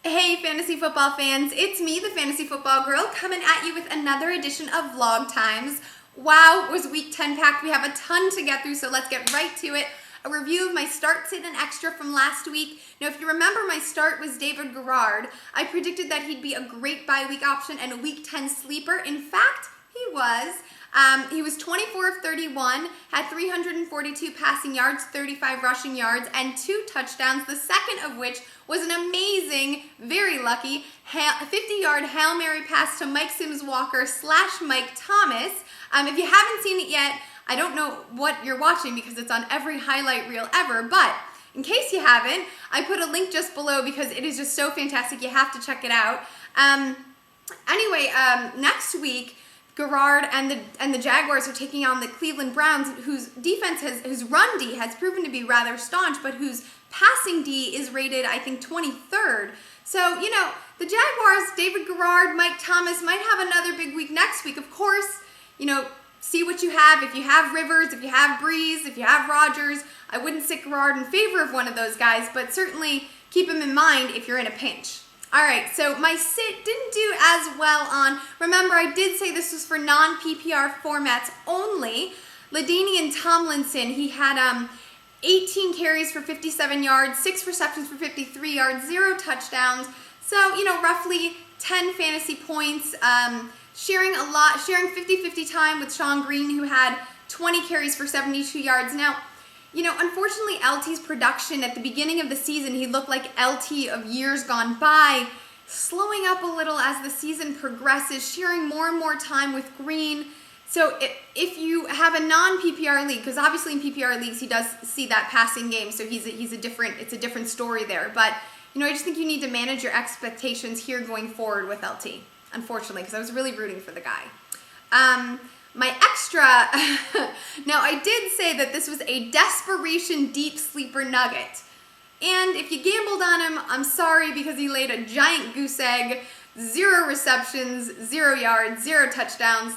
Hey fantasy football fans, it's me, the Fantasy Football Girl, coming at you with another edition of Vlog Times. Wow, was week 10 packed. We have a ton to get through, so let's get right to it. A review of my start, sit, and extra from last week. Now, if you remember, my start was David Garrard. I predicted that he'd be a great bye week option and a week 10 sleeper. In fact, he was. He was 24 of 31, had 342 passing yards, 35 rushing yards, and 2 touchdowns, the second of which was an amazing, very lucky 50-yard Hail Mary pass to Mike Sims-Walker / Mike Thomas. If you haven't seen it yet, I don't know what you're watching because it's on every highlight reel ever, but in case you haven't, I put a link just below because it is just so fantastic. You have to check it out. Next week, Garrard and the Jaguars are taking on the Cleveland Browns, whose defense whose run D has proven to be rather staunch, but whose passing D is rated, I think, 23rd. So, the Jaguars, David Garrard, Mike Thomas might have another big week next week. Of course, see what you have. If you have Rivers, if you have Breeze, if you have Rodgers, I wouldn't sit Garrard in favor of one of those guys, but certainly keep him in mind if you're in a pinch. All right, so my sit didn't do as well on, remember I did say this was for non-PPR formats only. LaDainian Tomlinson, he had 18 carries for 57 yards, 6 receptions for 53 yards, 0 touchdowns. So, roughly 10 fantasy points, sharing 50-50 time with Sean Green, who had 20 carries for 72 yards. Now, unfortunately, LT's production at the beginning of the season, he looked like LT of years gone by, slowing up a little as the season progresses, sharing more and more time with Green. So if you have a non-PPR league, because obviously in PPR leagues he does see that passing game, so it's a different story there. But I just think you need to manage your expectations here going forward with LT, unfortunately, because I was really rooting for the guy. My extra, now I did say that this was a desperation deep sleeper nugget. And if you gambled on him, I'm sorry because he laid a giant goose egg, 0 receptions, 0 yards, 0 touchdowns.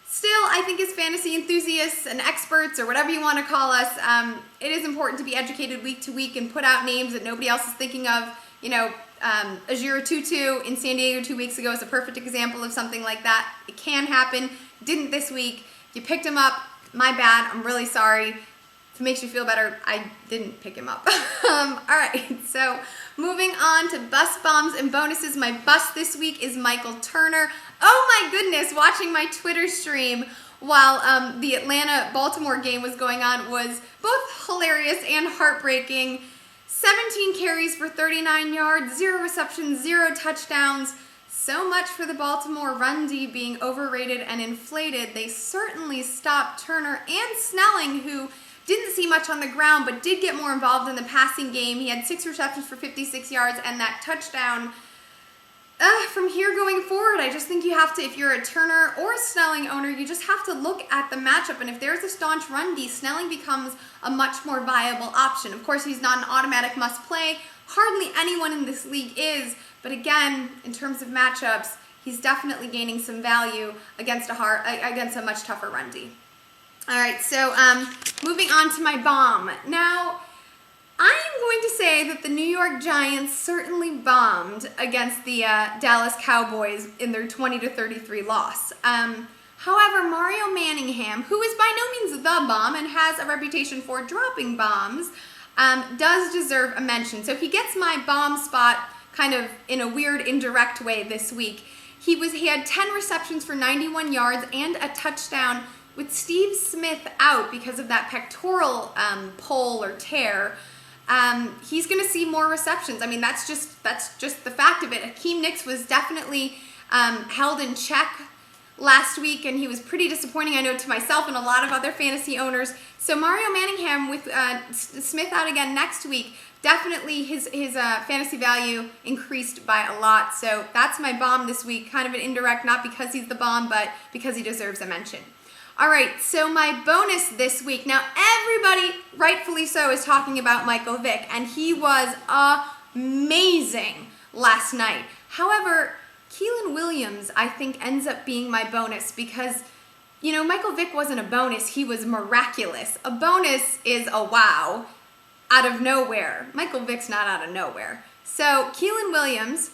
Still, I think as fantasy enthusiasts and experts, or whatever you want to call us, it is important to be educated week to week and put out names that nobody else is thinking of. Ajiro Tutu in San Diego 2 weeks ago is a perfect example of something like that. It can happen. Didn't this week. You picked him up. My bad. I'm really sorry. If it makes you feel better, I didn't pick him up. All right, so moving on to bust bombs and bonuses. My bust this week is Michael Turner. Oh my goodness, watching my Twitter stream while the Atlanta-Baltimore game was going on was both hilarious and heartbreaking. 17 carries for 39 yards, 0 receptions, 0 touchdowns. So much for the Baltimore run D being overrated and inflated. They certainly stopped Turner and Snelling, who didn't see much on the ground but did get more involved in the passing game. He had 6 receptions for 56 yards and that touchdown. From here going forward, I just think you have to, if you're a Turner or a Snelling owner, you just have to look at the matchup. And if there's a staunch run D, Snelling becomes a much more viable option. Of course, he's not an automatic must-play. Hardly anyone in this league is. But again, in terms of matchups, he's definitely gaining some value against a much tougher run D. All right, so moving on to my bomb. Now, I am going to say that the New York Giants certainly bombed against the Dallas Cowboys in their 20-33 loss. However, Mario Manningham, who is by no means the bomb and has a reputation for dropping bombs, does deserve a mention. So he gets my bomb spot kind of in a weird, indirect way this week. He had 10 receptions for 91 yards and a touchdown with Steve Smith out because of that pectoral pull or tear. He's going to see more receptions. I mean, that's just the fact of it. Hakeem Nicks was definitely held in check last week, and he was pretty disappointing, I know, to myself and a lot of other fantasy owners. So Mario Manningham with Smith out again next week, definitely his fantasy value increased by a lot. So that's my bomb this week, kind of an indirect, not because he's the bomb, but because he deserves a mention. All right, so my bonus this week. Now, everybody, rightfully so, is talking about Michael Vick, and he was amazing last night. However, Keelan Williams, I think, ends up being my bonus because, Michael Vick wasn't a bonus. He was miraculous. A bonus is a wow out of nowhere. Michael Vick's not out of nowhere. So Keelan Williams,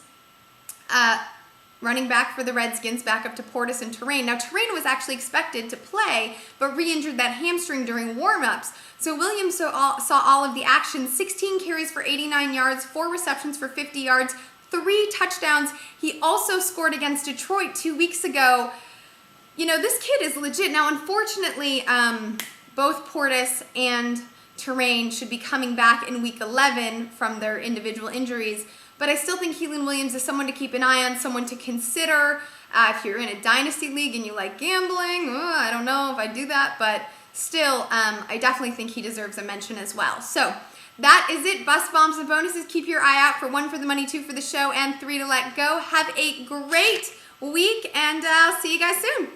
running back for the Redskins, back up to Portis and Terrain. Now, Terrain was actually expected to play, but re-injured that hamstring during warm-ups. So Williams saw all of the action, 16 carries for 89 yards, 4 receptions for 50 yards, 3 touchdowns. He also scored against Detroit 2 weeks ago. You know, this kid is legit. Now, unfortunately, both Portis and Terrain should be coming back in week 11 from their individual injuries. But I still think Keelan Williams is someone to keep an eye on, someone to consider. If you're in a dynasty league and you like gambling, I don't know if I do that, but still, I definitely think he deserves a mention as well. So that is it. Bust, bombs, and bonuses. Keep your eye out for 1 for the money, 2 for the show, and 3 to let go. Have a great week, and I'll see you guys soon.